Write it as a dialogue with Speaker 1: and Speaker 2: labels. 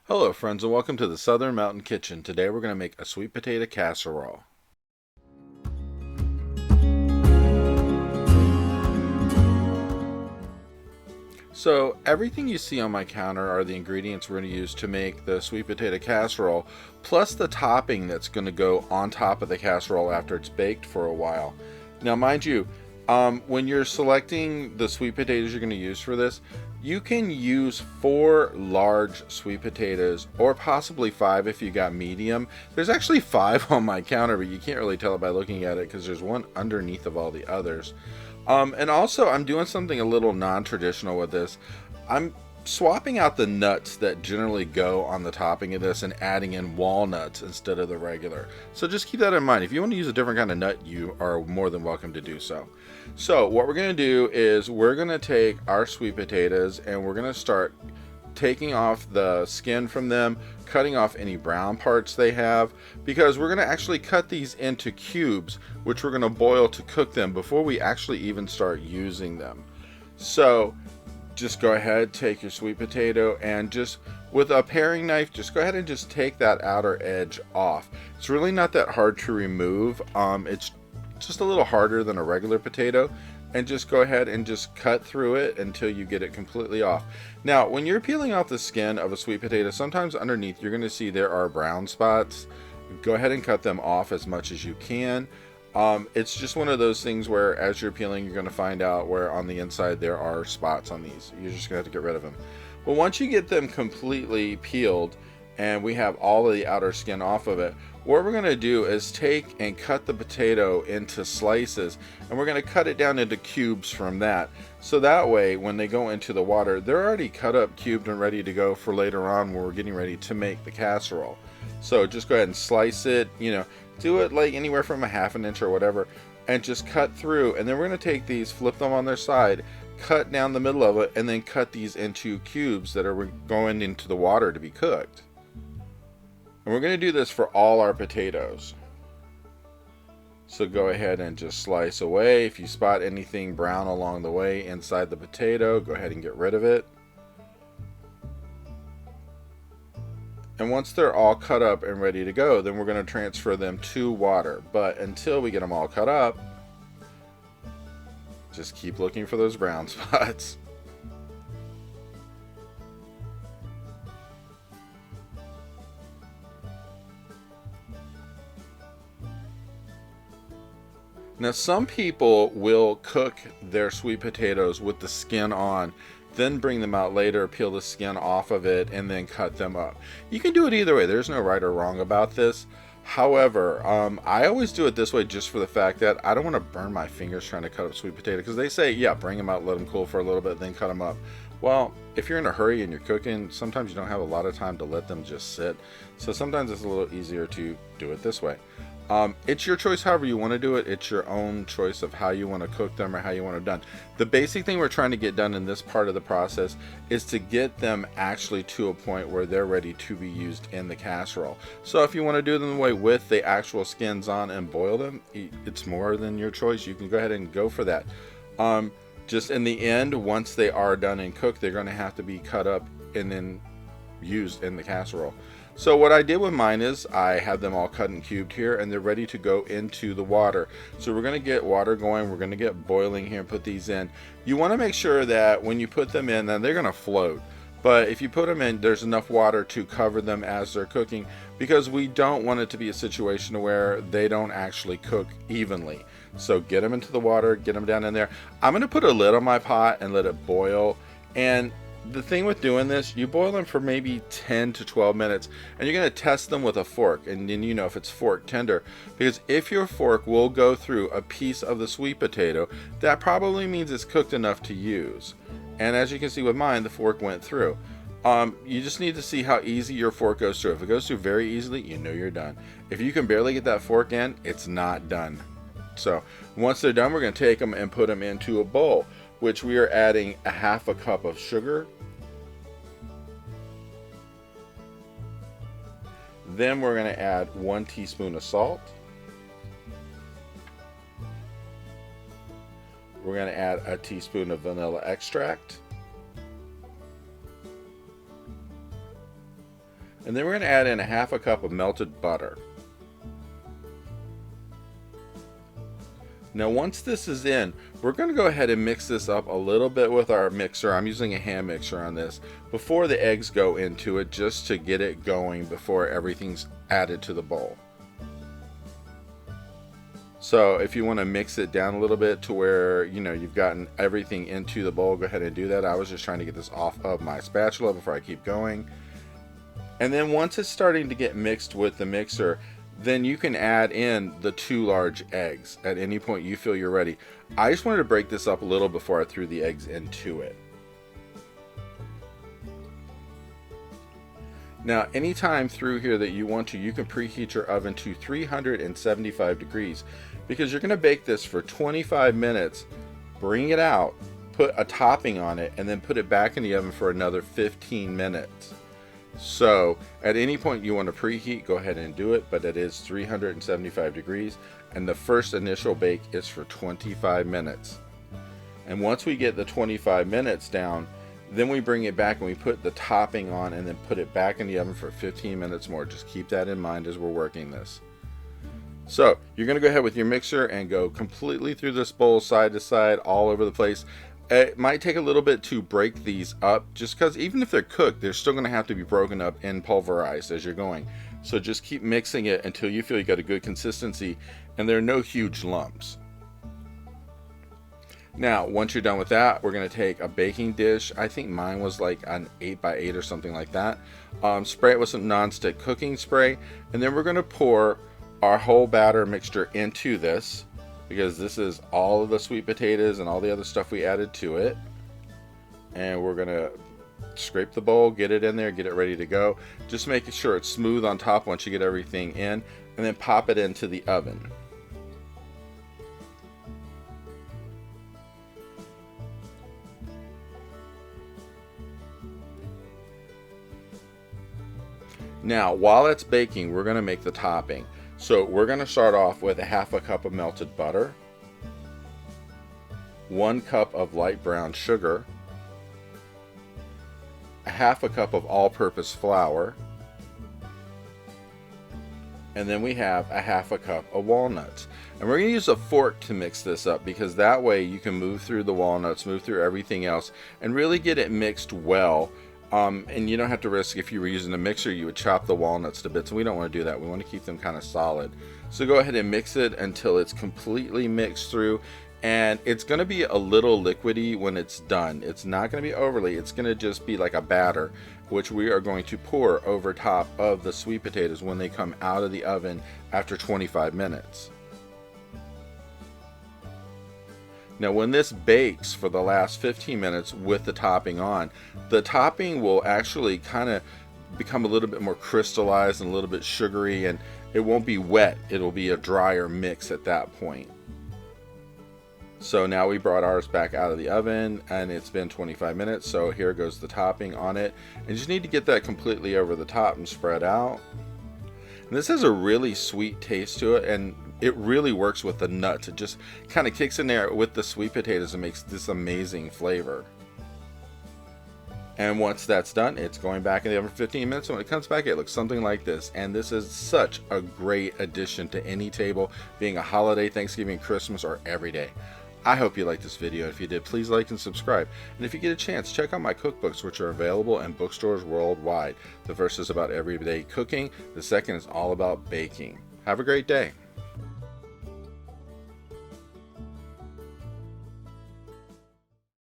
Speaker 1: Hello friends and welcome to the Southern Mountain Kitchen. Today we're going to make a sweet potato casserole. So everything you see on my counter are the ingredients we're going to use to make the sweet potato casserole, plus the topping that's going to go on top of the casserole after it's baked for a while. Now mind you, when you're selecting the sweet potatoes you're going to use for this, you can use 4 large sweet potatoes or possibly 5 if you got medium. There's actually 5 on my counter, but you can't really tell it by looking at it because there's one underneath of all the others. And also, I'm doing something a little non-traditional with this. I'm swapping out the nuts that generally go on the topping of this and adding in walnuts instead of the regular. So just keep that in mind. If you want to use a different kind of nut, you are more than welcome to do so. So what we're going to do is we're going to take our sweet potatoes and we're going to start taking off the skin from them, cutting off any brown parts they have, because we're going to actually cut these into cubes, which we're going to boil to cook them before we actually even start using them. So just go ahead, take your sweet potato, and just with a paring knife, just go ahead and just take that outer edge off. It's really not that hard to remove. It's just a little harder than a regular potato, and just go ahead and just cut through it until you get it completely off. Now, when you're peeling off the skin of a sweet potato, sometimes underneath you're going to see there are brown spots. Go ahead and cut them off as much as you can. It's just one of those things where as you're peeling, you're going to find out where on the inside there are spots on these. You're just going to have to get rid of them. But once you get them completely peeled and we have all of the outer skin off of it, what we're going to do is take and cut the potato into slices, and we're going to cut it down into cubes from that. So that way when they go into the water, they're already cut up, cubed, and ready to go for later on when we're getting ready to make the casserole. So just go ahead and slice it, do it like anywhere from a ½ inch or whatever, and just cut through. And then we're going to take these, flip them on their side, cut down the middle of it, and then cut these into cubes that are going into the water to be cooked. And we're going to do this for all our potatoes. So go ahead and just slice away. If you spot anything brown along the way inside the potato, go ahead and get rid of it. And once they're all cut up and ready to go, then we're going to transfer them to water. But until we get them all cut up, just keep looking for those brown spots. Now some people will cook their sweet potatoes with the skin on, then bring them out later, peel the skin off of it, and then cut them up. You can do it either way. There's no right or wrong about this. However, I always do it this way just for the fact that I don't want to burn my fingers trying to cut up sweet potato, because they say, yeah, bring them out, let them cool for a little bit, then cut them up. Well, if you're in a hurry and you're cooking, sometimes you don't have a lot of time to let them just sit. So sometimes it's a little easier to do it this way. It's your choice however you want to do it. It's your own choice of how you want to cook them or how you want it done. The basic thing we're trying to get done in this part of the process is to get them actually to a point where they're ready to be used in the casserole. So if you want to do them the way with the actual skins on and boil them, it's more than your choice. You can go ahead and go for that. Just in the end, once they are done and cooked, they're going to have to be cut up and then used in the casserole. So what I did with mine is I have them all cut and cubed here, and they're ready to go into the water. So we're going to get water going. We're going to get boiling here and put these in. You want to make sure that when you put them in, then they're going to float. But if you put them in, there's enough water to cover them as they're cooking, because we don't want it to be a situation where they don't actually cook evenly. So get them into the water, get them down in there. I'm going to put a lid on my pot and let it boil. And the thing with doing this, you boil them for maybe 10 to 12 minutes, and you're going to test them with a fork, and then you know if it's fork tender, because if your fork will go through a piece of the sweet potato, that probably means it's cooked enough to use. And as you can see with mine, the fork went through. You just need to see how easy your fork goes through. If it goes through very easily, you know you're done. If you can barely get that fork in, it's not done. So once they're done, we're going to take them and put them into a bowl, which we are adding a ½ cup of sugar. Then we're going to add 1 teaspoon of salt. We're going to add a teaspoon of vanilla extract. And then we're going to add in a half a cup of melted butter. Now once this is in, we're going to go ahead and mix this up a little bit with our mixer. I'm using a hand mixer on this before the eggs go into it, just to get it going before everything's added to the bowl. So if you want to mix it down a little bit to where you've gotten everything into the bowl, go ahead and do that. I was just trying to get this off of my spatula before I keep going. And then once it's starting to get mixed with the mixer, then you can add in the 2 large eggs at any point you feel you're ready. I just wanted to break this up a little before I threw the eggs into it. Now anytime through here that you want to, you can preheat your oven to 375 degrees because you're going to bake this for 25 minutes, bring it out, put a topping on it, and then put it back in the oven for another 15 minutes. So at any point you want to preheat, go ahead and do it, but it is 375 degrees and the first initial bake is for 25 minutes. And once we get the 25 minutes down, then we bring it back and we put the topping on and then put it back in the oven for 15 minutes more. Just keep that in mind as we're working this. So you're going to go ahead with your mixer and go completely through this bowl side to side all over the place. It might take a little bit to break these up, just because even if they're cooked, they're still going to have to be broken up and pulverized as you're going. So just keep mixing it until you feel you got a good consistency and there are no huge lumps. Now once you're done with that, we're going to take a baking dish. I think mine was like an 8x8 or something like that. Spray it with some non-stick cooking spray, and then we're going to pour our whole batter mixture into this, because this is all of the sweet potatoes and all the other stuff we added to it. And we're gonna scrape the bowl, get it in there, get it ready to go. Just making sure it's smooth on top once you get everything in, and then pop it into the oven. Now while it's baking, we're gonna make the topping. So we're going to start off with a half a cup of melted butter, 1 cup of light brown sugar, a half a cup of all-purpose flour, and then we have a half a cup of walnuts. And we're going to use a fork to mix this up because that way you can move through the walnuts, move through everything else, and really get it mixed well. And you don't have to risk, if you were using a mixer, you would chop the walnuts to bits, and we don't want to do that. We want to keep them kind of solid. So go ahead and mix it until it's completely mixed through, and it's going to be a little liquidy when it's done. It's not going to be overly, it's going to just be like a batter, which we are going to pour over top of the sweet potatoes when they come out of the oven after 25 minutes. Now when this bakes for the last 15 minutes with the topping on, the topping will actually kind of become a little bit more crystallized and a little bit sugary, and it won't be wet. It'll be a drier mix at that point. So now we brought ours back out of the oven and it's been 25 minutes. So here goes the topping on it. And you just need to get that completely over the top and spread out. And this has a really sweet taste to it, and it really works with the nuts. It just kind of kicks in there with the sweet potatoes and makes this amazing flavor. And once that's done, it's going back in the oven for 15 minutes. When it comes back, it looks something like this. And this is such a great addition to any table, being a holiday, Thanksgiving, Christmas, or every day. I hope you liked this video. If you did, please like and subscribe. And if you get a chance, check out my cookbooks, which are available in bookstores worldwide. The first is about everyday cooking. The second is all about baking. Have a great day.